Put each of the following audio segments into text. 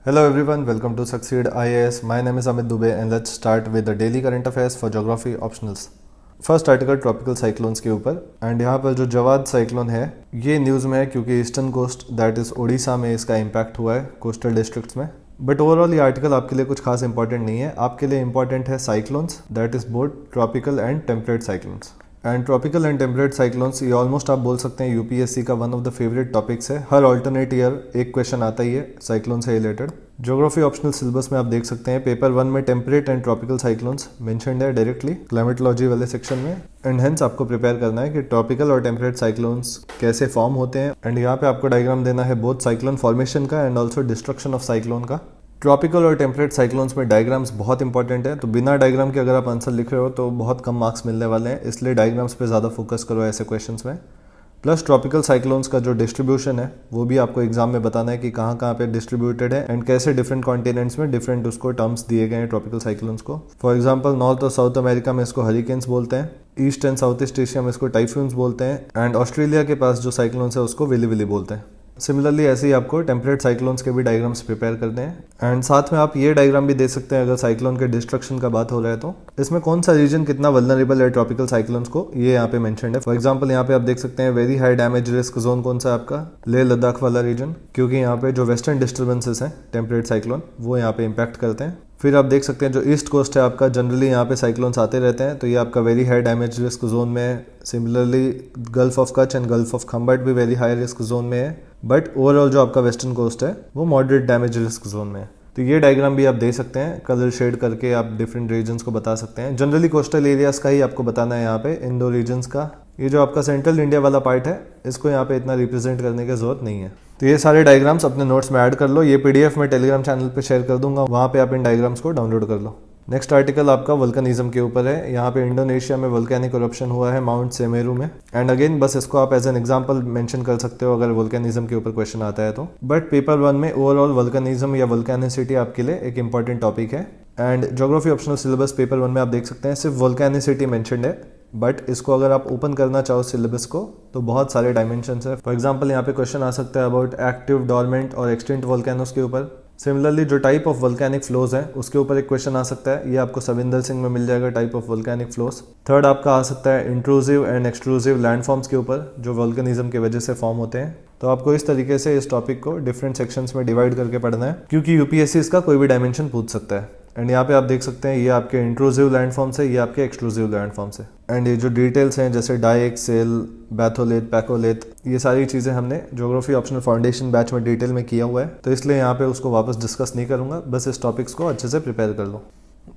Hello everyone, welcome to Succeed IAS. My name is Amit Dubey and let's start with the daily current affairs for geography optionals. First article tropical cyclones के ऊपर and यहाँ पर जो Jawad cyclone है ये news में है क्योंकि eastern coast that is Odisha में इसका इम्पैक्ट हुआ है कोस्टल डिस्ट्रिक्ट्स में. बट ओवरऑल ये आर्टिकल आपके लिए कुछ खास इंपॉर्टेंट नहीं है. आपके लिए इंपॉर्टेंट है cyclones that is both tropical and temperate cyclones. And tropical and temperate cyclones ये ऑलमोस्ट आप बोल सकते हैं यूपीएससी का one of the favourite topics है. हर ऑल्टरनेट ईयर एक क्वेश्चन आता ही है साइक्लोन से रिलेटेड. ज्योग्राफी ऑप्शनल सिलेबस में आप देख सकते हैं पेपर 1 में temperate and tropical cyclones mentioned है डायरेक्टली क्लाइमेटोलॉजी वाले सेक्शन में. एंड हेंस आपको प्रिपेयर करना है कि ट्रॉपिकल और टेम्परेट साइक्लोन्स कैसे फॉर्म होते हैं. एंड यहाँ पे आपको डायग्राम देना है बोथ साइक्लोन फॉर्मेशन का and also destruction of cyclone का. ट्रॉपिकल और टेम्परेट साइक्लोन्स में डायग्राम्स बहुत इंपॉर्टेंट है. तो बिना डायग्राम के अगर आप आंसर लिख रहे हो तो बहुत कम मार्क्स मिलने वाले हैं, इसलिए डायग्राम्स पे ज़्यादा फोकस करो ऐसे क्वेश्चंस में. प्लस ट्रॉपिकल साइक्लोन्स का जो डिस्ट्रीब्यूशन है वो भी आपको एग्जाम में बताना है कि कहाँ कहाँ पे डिस्ट्रीब्यूटेड है एंड कैसे डिफरेंट कॉन्टिनेंट्स में डिफरेंट उसको टर्म्स दिए गए हैं ट्रॉपिकल साइक्लोन्स को. फॉर एग्जांपल नॉर्थ और साउथ अमेरिका में इसको हरिकेन्स बोलते हैं, east and south east Asia में इसको टाइफून्स बोलते हैं एंड ऑस्ट्रेलिया के पास जो साइक्लोन्स है उसको विली विली बोलते हैं. सिमिलरली ऐसे ही आपको टेम्परेट साइक्लोन्स के भी डायग्राम्स प्रिपेयर करते हैं. एंड साथ में आप ये डायग्राम भी दे सकते हैं अगर साइक्लोन के डिस्ट्रक्शन का बात हो रहा है तो इसमें कौन सा रीजन कितना वल्नरेबल है ट्रॉपिकल साइक्लोन्स को ये यहाँ पे मेंशन्ड है. फॉर एग्जांपल यहाँ पे आप देख सकते हैं very high damage risk zone कौन सा है आपका लेह लद्दाख वाला रीजन, क्योंकि यहाँ पे जो वेस्टर्न डिस्टर्बेंसेस हैं टेम्परेट साइक्लोन वो यहाँ पे इम्पैक्ट करते हैं. फिर आप देख सकते हैं जो ईस्ट कोस्ट है आपका जनरली यहाँ पे साइक्लोन्स आते रहते हैं तो ये आपका very high damage risk zone में है. Similarly gulf of Kutch and gulf of Khambhat भी वेरी हाई रिस्क जोन में है. बट ओवरऑल जो आपका वेस्टर्न कोस्ट है वो मॉडरेट डैमेज रिस्क जोन में है. तो ये डायग्राम भी आप दे सकते हैं कलर शेड करके आप डिफरेंट रीजन्स को बता सकते हैं. जनरली कोस्टल एरियाज का ही आपको बताना है यहाँ पे इन दो रीजन्स का. ये जो आपका सेंट्रल इंडिया वाला पार्ट है इसको यहाँ पे इतना रिप्रेजेंट करने की जरूरत नहीं है. तो ये सारे डायग्राम्स अपने नोट्स में ऐड कर लो. ये पीडीएफ मैं टेलीग्राम चैनल पे शेयर कर दूंगा, वहाँ पे आप इन डायग्राम्स को डाउनलोड कर लो. नेक्स्ट आर्टिकल आपका वल्कनिज्म के ऊपर है. यहाँ पे इंडोनेशिया में वल्केनिक इरप्शन हुआ है माउंट सेमेरू में. एंड अगेन बस इसको आप एज एन एग्जांपल मेंशन कर सकते हो अगर वल्कनिज्म के ऊपर क्वेश्चन आता है तो. बट पेपर 1 में ओवरऑल वल्कनिज्म या वल्केनिसिटी आपके लिए एक इंपॉर्टेंट टॉपिक है. And geography optional syllabus paper 1 में आप देख सकते हैं सिर्फ वल्केनिसिटी मेंशन्ड है. बट इसको अगर आप ओपन करना चाहो सिलेबस को तो बहुत सारे डायमेंशंस है. फॉर एग्जांपल यहाँ पे क्वेश्चन आ सकता है अबाउट एक्टिव डॉर्मेंट और एक्सटिंक्ट वोल्केनोस के ऊपर. सिमिलरली जो टाइप ऑफ वोल्केनिक फ्लोज है उसके ऊपर एक क्वेश्चन आ सकता है. ये आपको सविंदर सिंह में मिल जाएगा type of volcanic flows. Third आपका आ सकता है इंट्रूसिव एंड एक्सट्रूसिव लैंडफॉर्म्स के ऊपर जो वोल्केनिज्म की वजह से फॉर्म होते हैं. तो आपको इस तरीके से इस टॉपिक को डिफरेंट सेक्शंस में डिवाइड करके पढ़ना है क्योंकि यूपीएससी इसका कोई भी डायमेंशन पूछ सकता है. एंड यहाँ पे आप देख सकते हैं ये आपके इंट्रूसिव लैंडफॉर्म्स है, ये आपके एक्सक्लूसिव लैंडफॉर्म्स है. एंड ये जो डिटेल्स हैं जैसे डाइक, सेल, बैथोलेथ, पैकोलेथ, ये सारी चीज़ें हमने ज्योग्राफी ऑप्शनल फाउंडेशन बैच में डिटेल में किया हुआ है तो इसलिए यहाँ पे उसको वापस डिस्कस नहीं करूँगा. बस इस टॉपिक्स को अच्छे से प्रिपेयर कर लो.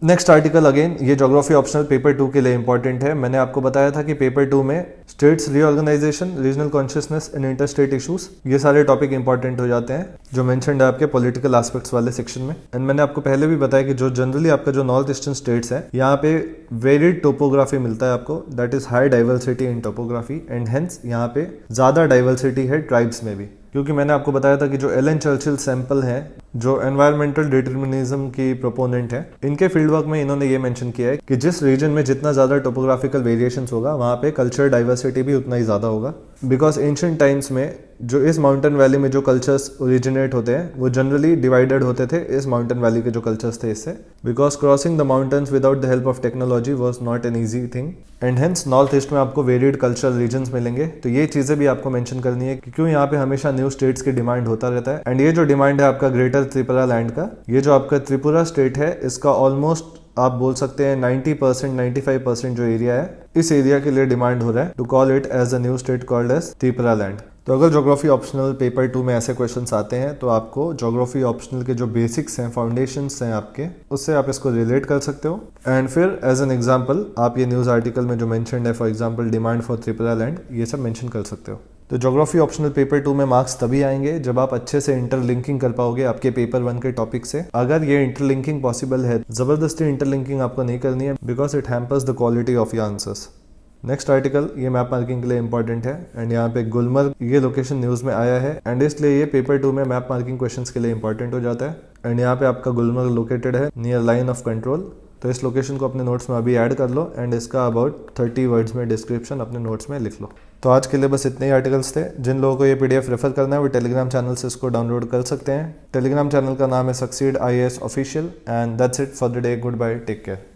नेक्स्ट आर्टिकल अगेन ये ज्योग्राफी ऑप्शनल पेपर 2 के लिए इंपॉर्टेंट है. मैंने आपको बताया था कि पेपर 2 में states reorganisation, regional consciousness and inter state issues ये सारे टॉपिक इंपॉर्टेंट हो जाते हैं जो मेंशन्ड है आपके पॉलिटिकल एस्पेक्ट्स वाले सेक्शन में. एंड मैंने आपको पहले भी बताया कि जो जनरली आपका जो नॉर्थ ईस्टर्न स्टेट्स है यहाँ पे वेरिड टोपोग्राफी मिलता है आपको, that is high diversity in topography and hence यहाँ पे ज्यादा डाइवर्सिटी है ट्राइब्स में भी. क्योंकि मैंने आपको बताया था कि जो एलन चर्चिल सैंपल है जो एनवायरमेंटल डिटर्मिनिज्म की प्रोपोनेंट है, इनके फील्ड वर्क में इन्होंने ये मेंशन किया है कि जिस रीजन में जितना ज़्यादा टोपोग्राफिकल वेरिएशंस होगा वहाँ पे कल्चर डाइवर्सिटी भी उतना ही ज़्यादा होगा. बिकॉज एंशिएंट टाइम्स में जो इस माउंटेन वैली में जो कल्चर्स ओरिजिनेट होते हैं वो जनरली डिवाइडेड होते थे इस माउंटेन वैली के जो कल्चर्स थे इससे. Because crossing the mountains without the help of technology was not an easy thing. And hence north east में आपको वेरिड कल्चरल रीजन्स मिलेंगे. तो ये चीज़ें भी आपको मेंशन करनी है क्योंकि यहाँ पे हमेशा न्यू स्टेट्स की डिमांड होता रहता है. एंड ये जो डिमांड है आपका ग्रेटर त्रिपुरा लैंड का, ये जो आपका त्रिपुरा स्टेट है इसका ऑलमोस्ट आप बोल सकते हैं 90% 95% जो एरिया है इस एरिया के लिए डिमांड हो रहा है to call it as a new state called as Tripura land. तो अगर ज्योग्राफी ऑप्शनल पेपर 2 में ऐसे क्वेश्चंस आते हैं तो आपको ज्योग्राफी ऑप्शनल के जो बेसिक्स हैं, फाउंडेशंस हैं आपके, उससे आप इसको रिलेट कर सकते हो. एंड फिर एज एन एग्जांपल आप ये न्यूज़ आर्टिकल में जो मेंशन्ड है for example demand for Tripura land, ये सब मेंशन कर सकते हो. तो ज्योग्राफी ऑप्शनल पेपर 2 में मार्क्स तभी आएंगे जब आप अच्छे से इंटरलिंकिंग कर पाओगे आपके पेपर 1 के टॉपिक से. अगर ये इंटरलिंकिंग पॉसिबल है, जबरदस्ती इंटरलिंकिंग आपको नहीं करनी है because it hampers the quality of your answers. Next article ये मैप मार्किंग के लिए इंपॉर्टेंट है. एंड यहाँ पे गुलमर्ग ये लोकेशन न्यूज़ में आया है एंड इसलिए ये पेपर 2 में मैप मार्किंग क्वेश्चंस के लिए इंपॉर्टेंट हो जाता है. एंड यहाँ पे आपका गुलमर्ग लोकेटेड है नियर लाइन ऑफ कंट्रोल. तो इस लोकेशन को अपने नोट्स में अभी ऐड कर लो एंड इसका अबाउट 30 वर्ड्स में डिस्क्रिप्शन अपने नोट्स में लिख लो। तो आज के लिए बस इतने ही आर्टिकल्स थे। जिन लोगों को ये PDF रेफर करना है वो टेलीग्राम चैनल से इसको डाउनलोड कर सकते हैं। टेलीग्राम चैनल का नाम है succeed IAS official and that's it for the day. Good bye, take care.